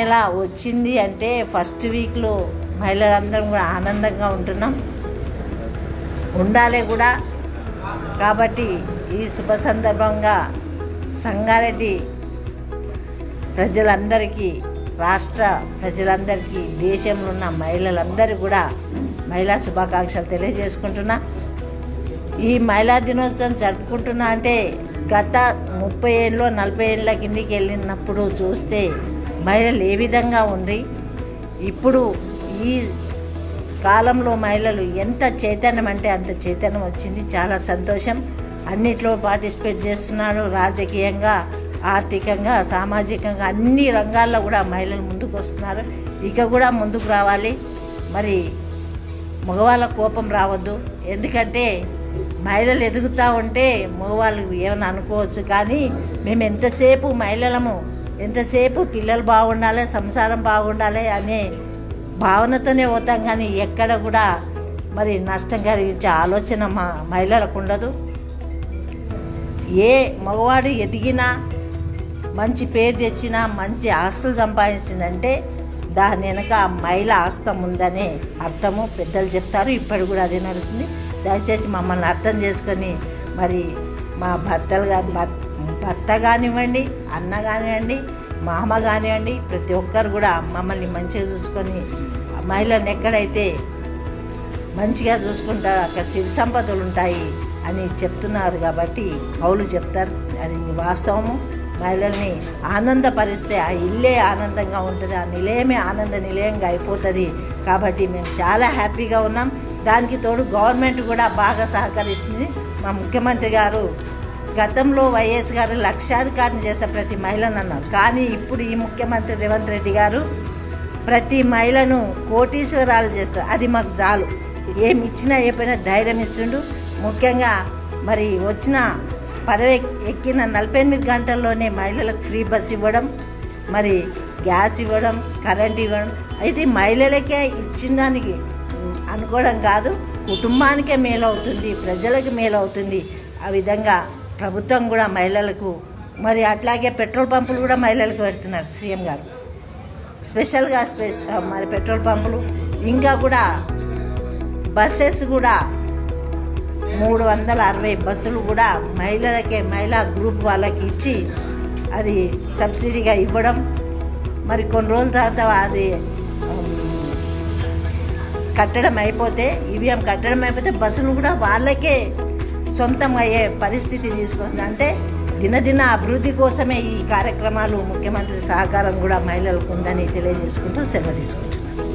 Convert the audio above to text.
ఎలా వచ్చింది అంటే ఫస్ట్ వీక్లో మహిళలందరం కూడా ఆనందంగా ఉంటున్నాం, ఉండాలి కూడా. కాబట్టి ఈ శుభ సందర్భంగా సంగారెడ్డి ప్రజలందరికీ, రాష్ట్ర ప్రజలందరికీ, దేశంలో ఉన్న మహిళలందరూ కూడా మహిళా శుభాకాంక్షలు తెలియజేసుకుంటున్నా. ఈ మహిళా దినోత్సవం జరుపుకుంటున్నా అంటే గత 30 ఏళ్ళు 40 ఏళ్ళ కిందికి వెళ్ళినప్పుడు చూస్తే మహిళలు ఏ విధంగా ఉండి, ఇప్పుడు ఈ కాలంలో మహిళలు ఎంత చైతన్యం అంటే అంత చైతన్యం వచ్చింది. చాలా సంతోషం. అన్నిట్లో పార్టిసిపేట్ చేస్తున్నారు. రాజకీయంగా, ఆర్థికంగా, సామాజికంగా అన్ని రంగాల్లో కూడా మహిళలు ముందుకు వస్తున్నారు. ఇక కూడా ముందుకు రావాలి. మరి మగవాళ్ళ కోపం రావద్దు. ఎందుకంటే మహిళలు ఎదుగుతూ ఉంటే మగవాళ్ళు ఏమైనా అనుకోవచ్చు, కానీ మేము ఎంతసేపు మహిళలము, ఎంతసేపు పిల్లలు బాగుండాలి, సంసారం బాగుండాలి అనే భావనతోనే పోతాం. కానీ ఎక్కడ కూడా మరి నష్టం కలిగించే ఆలోచన మహిళలకు ఉండదు. ఏ మగవాడు ఎదిగినా, మంచి పేరు తెచ్చినా, మంచి ఆస్తులు సంపాదించిందంటే దాని వెనక మహిళ ఆస్తం ఉందనే అర్థము పెద్దలు చెప్తారు. ఇప్పటి కూడా అదే నడుస్తుంది. దయచేసి మమ్మల్ని అర్థం చేసుకొని మరి మా భర్త కానివ్వండి, అన్న కానివ్వండి, మామ కానివ్వండి, ప్రతి ఒక్కరు కూడా మమ్మల్ని మంచిగా చూసుకొని, మహిళలను ఎక్కడైతే మంచిగా చూసుకుంటారో అక్కడ సిరి సంపదలు ఉంటాయి అని చెప్తున్నారు. కాబట్టి కవులు చెప్తారు, అది వాస్తవము. మహిళల్ని ఆనందపరిస్తే ఆ ఇల్లే ఆనందంగా ఉంటుంది, ఆ నిలయమే ఆనంద నిలయంగా అయిపోతుంది. కాబట్టి మేము చాలా హ్యాపీగా ఉన్నాం. దానికి తోడు గవర్నమెంట్ కూడా బాగా సహకరిస్తుంది. మా ముఖ్యమంత్రి గారు గతంలో వైఎస్ గారు లక్షాధికారిని చేస్తే ప్రతి మహిళను అన్నారు, కానీ ఇప్పుడు ఈ ముఖ్యమంత్రి రేవంత్ రెడ్డి గారు ప్రతి మహిళను కోటీశ్వరాలు చేస్తారు. అది మాకు చాలు. ఏమి ఇచ్చినా ఏమైనా ధైర్యం ఇస్తుండు. ముఖ్యంగా మరి వచ్చిన పదవి ఎక్కిన 48 గంటల్లోనే మహిళలకు ఫ్రీ బస్ ఇవ్వడం, మరి గ్యాస్ ఇవ్వడం, కరెంట్ ఇవ్వడం, అయితే మహిళలకే ఇచ్చడానికి అనుకోవడం కాదు, కుటుంబానికే మేలవుతుంది, ప్రజలకు మేలవుతుంది. ఆ విధంగా ప్రభుత్వం కూడా మహిళలకు, మరి అట్లాగే పెట్రోల్ పంపులు కూడా మహిళలకు పెడుతున్నారు సీఎం గారు. స్పెషల్గా మరి పెట్రోల్ పంపులు, ఇంకా కూడా బస్సెస్ కూడా 360 బస్సులు కూడా మహిళలకే, మహిళా గ్రూప్ వాళ్ళకి ఇచ్చి అది సబ్సిడీగా ఇవ్వడం. మరి కొన్ని రోజుల తర్వాత అది కట్టడం అయిపోతే, ఈవీఎం కట్టడం అయిపోతే బస్సులు కూడా వాళ్ళకే సొంతం అయ్యే పరిస్థితి తీసుకొస్తున్నా. అంటే దినదిన అభివృద్ధి కోసమే ఈ కార్యక్రమాలు, ముఖ్యమంత్రి సహకారం కూడా మహిళలకు ఉందని తెలియజేసుకుంటూ సెలవు తీసుకుంటున్నాను.